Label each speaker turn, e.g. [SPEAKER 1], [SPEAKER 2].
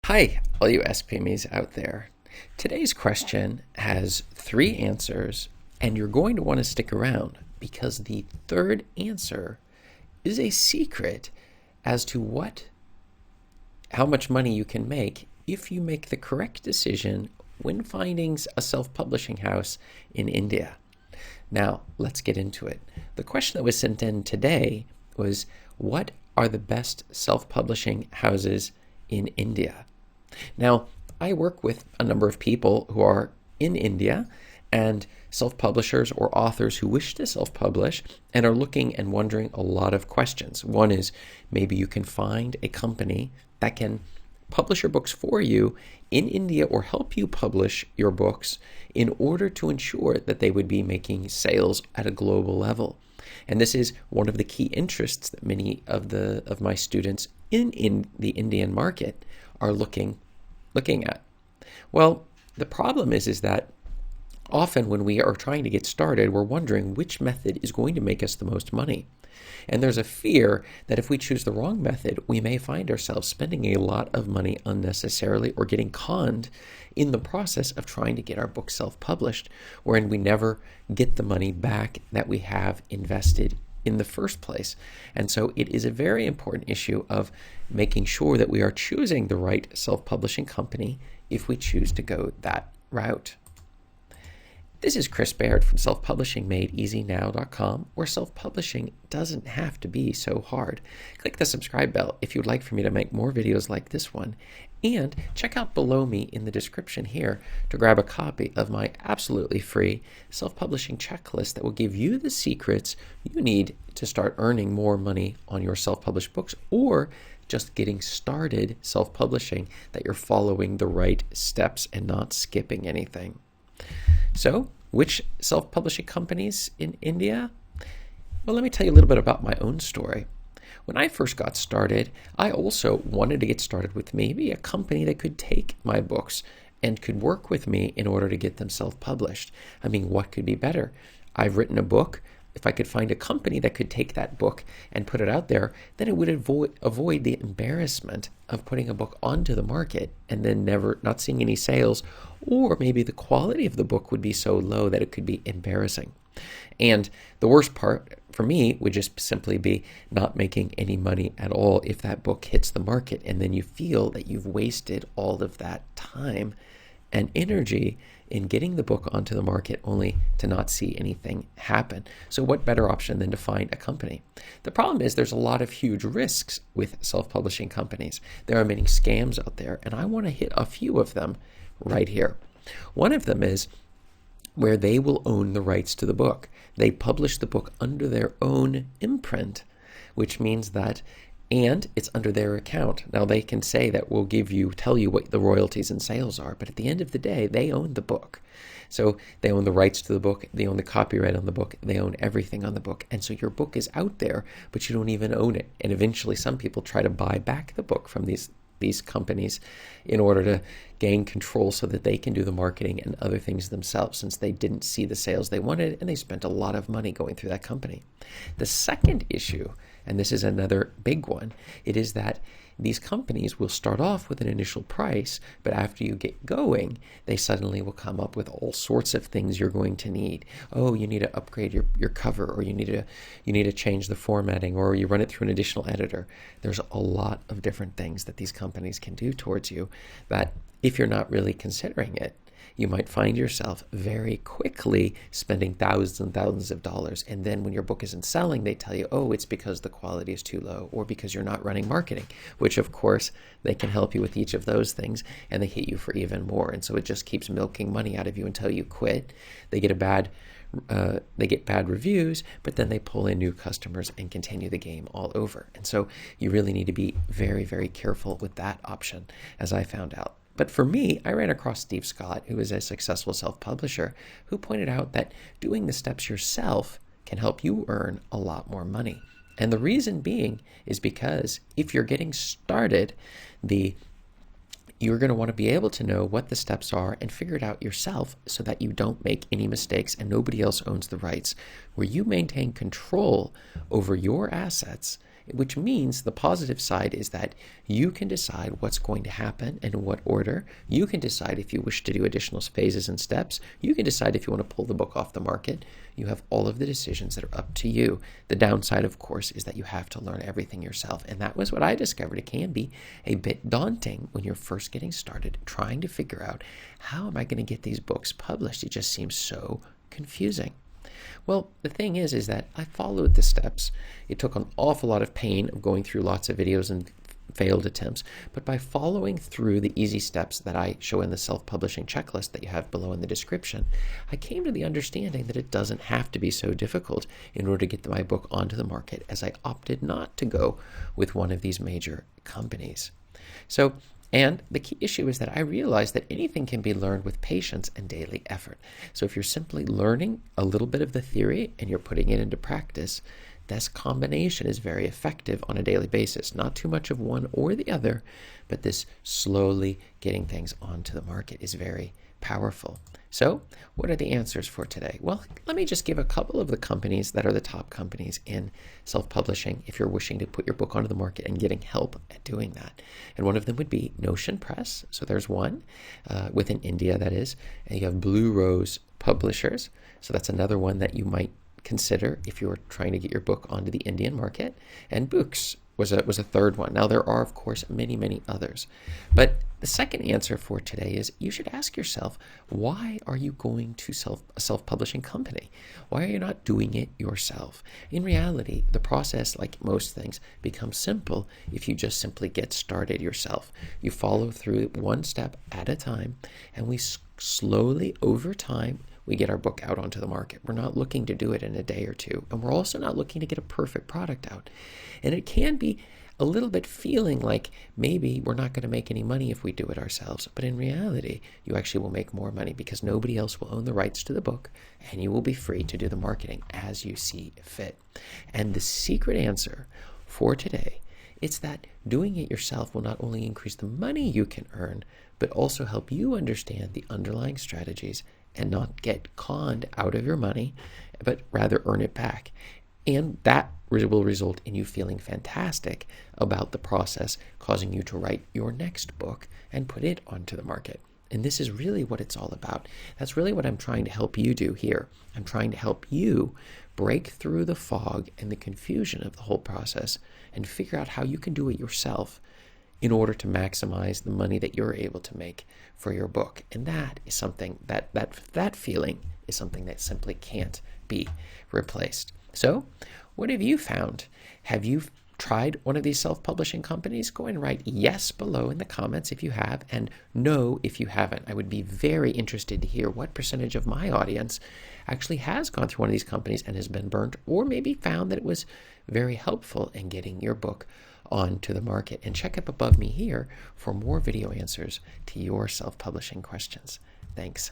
[SPEAKER 1] Hi, all you SPMEs out there. Today's question has 3 answers, and you're going to want to stick around because the third answer is a secret as to how much money you can make if you make the correct decision when finding a self-publishing house in India. Now, let's get into it. The question that was sent in today was, what are the best self-publishing houses in India? Now, I work with a number of people who are in India and self-publishers or authors who wish to self-publish and are looking and wondering a lot of questions. One is, maybe you can find a company that can publish your books for you in India or help you publish your books in order to ensure that they would be making sales at a global level. And this is one of the key interests that many of my students in the Indian market are looking at. Well, the problem is that often when we are trying to get started, we're wondering which method is going to make us the most money. And there's a fear that if we choose the wrong method, we may find ourselves spending a lot of money unnecessarily or getting conned in the process of trying to get our book self-published, wherein we never get the money back that we have invested in the first place. And so it is a very important issue of making sure that we are choosing the right self-publishing company if we choose to go that route. This is Chris Baird from selfpublishingmadeeasynow.com, where self-publishing doesn't have to be so hard. Click the subscribe bell if you'd like for me to make more videos like this one, and check out below me in the description here to grab a copy of my absolutely free self-publishing checklist that will give you the secrets you need to start earning more money on your self-published books, or just getting started self-publishing, that you're following the right steps and not skipping anything. So, which self-publishing companies in India? Well, let me tell you a little bit about my own story. When I first got started, I also wanted to get started with maybe a company that could take my books and could work with me in order to get them self-published. I mean, what could be better? I've written a book. If I could find a company that could take that book and put it out there, then it would avoid the embarrassment of putting a book onto the market and then not seeing any sales, or maybe the quality of the book would be so low that it could be embarrassing. And the worst part for me would just simply be not making any money at all if that book hits the market, and then you feel that you've wasted all of that time and energy in getting the book onto the market only to not see anything happen. So what better option than to find a company? The problem is there's a lot of huge risks with self-publishing companies. There are many scams out there, and I want to hit a few of them right here. One of them is where they will own the rights to the book. They publish the book under their own imprint, which means that it's under their account. Now, they can say that we'll tell you what the royalties and sales are, but at the end of the day, they own the book. So they own the rights to the book, they own the copyright on the book, they own everything on the book. And so your book is out there, but you don't even own it. And eventually some people try to buy back the book from these companies in order to gain control so that they can do the marketing and other things themselves, since they didn't see the sales they wanted and they spent a lot of money going through that company. The second issue, and this is another big one, it is that these companies will start off with an initial price, but after you get going, they suddenly will come up with all sorts of things you're going to need. Oh, you need to upgrade your cover, or you need to change the formatting, or you run it through an additional editor. There's a lot of different things that these companies can do towards you that, if you're not really considering it, you might find yourself very quickly spending thousands and thousands of dollars. And then when your book isn't selling, they tell you, oh, it's because the quality is too low, or because you're not running marketing, which of course they can help you with each of those things, and they hit you for even more. And so it just keeps milking money out of you until you quit. They get bad reviews, but then they pull in new customers and continue the game all over. And so you really need to be very, very careful with that option, as I found out. But for me, I ran across Steve Scott, who is a successful self-publisher, who pointed out that doing the steps yourself can help you earn a lot more money. And the reason being is because if you're getting started, you're going to want to be able to know what the steps are and figure it out yourself so that you don't make any mistakes and nobody else owns the rights, where you maintain control over your assets which means the positive side is that you can decide what's going to happen and in what order. You can decide if you wish to do additional phases and steps. You can decide if you want to pull the book off the market. You have all of the decisions that are up to you. The downside, of course, is that you have to learn everything yourself. And that was what I discovered. It can be a bit daunting when you're first getting started, trying to figure out, how am I going to get these books published? It just seems so confusing. Well, the thing is that I followed the steps. It took an awful lot of pain of going through lots of videos and failed attempts, but by following through the easy steps that I show in the self-publishing checklist that you have below in the description, I came to the understanding that it doesn't have to be so difficult in order to get my book onto the market, as I opted not to go with one of these major companies. And the key issue is that I realized that anything can be learned with patience and daily effort. So if you're simply learning a little bit of the theory and you're putting it into practice, this combination is very effective on a daily basis. Not too much of one or the other, but this slowly getting things onto the market is very powerful. So what are the answers for today? Well, let me just give a couple of the companies that are the top companies in self-publishing if you're wishing to put your book onto the market and getting help at doing that. And one of them would be Notion Press. So there's one within India, that is. And you have Blue Rose Publishers. So that's another one that you might consider if you're trying to get your book onto the Indian market. And Books was a third one. Now, there are, of course, many, many others. But the second answer for today is you should ask yourself, why are you going to a self-publishing company? Why are you not doing it yourself? In reality, the process, like most things, becomes simple if you just simply get started yourself. You follow through one step at a time, and we slowly, over time, we get our book out onto the market. We're not looking to do it in a day or two, and we're also not looking to get a perfect product out. And it can be a little bit feeling like maybe we're not going to make any money if we do it ourselves, but in reality, you actually will make more money because nobody else will own the rights to the book, and you will be free to do the marketing as you see fit. And the secret answer for today, it's that doing it yourself will not only increase the money you can earn, but also help you understand the underlying strategies and not get conned out of your money, but rather earn it back. And that will result in you feeling fantastic about the process, causing you to write your next book and put it onto the market. And this is really what it's all about. That's really what I'm trying to help you do here. I'm trying to help you break through the fog and the confusion of the whole process and figure out how you can do it yourself in order to maximize the money that you're able to make for your book. And that is something that feeling is something that simply can't be replaced. So what have you found? Have you tried one of these self-publishing companies? Go and write yes below in the comments if you have, and no if you haven't. I would be very interested to hear what percentage of my audience actually has gone through one of these companies and has been burnt, or maybe found that it was very helpful in getting your book onto the market. And check up above me here for more video answers to your self-publishing questions. Thanks.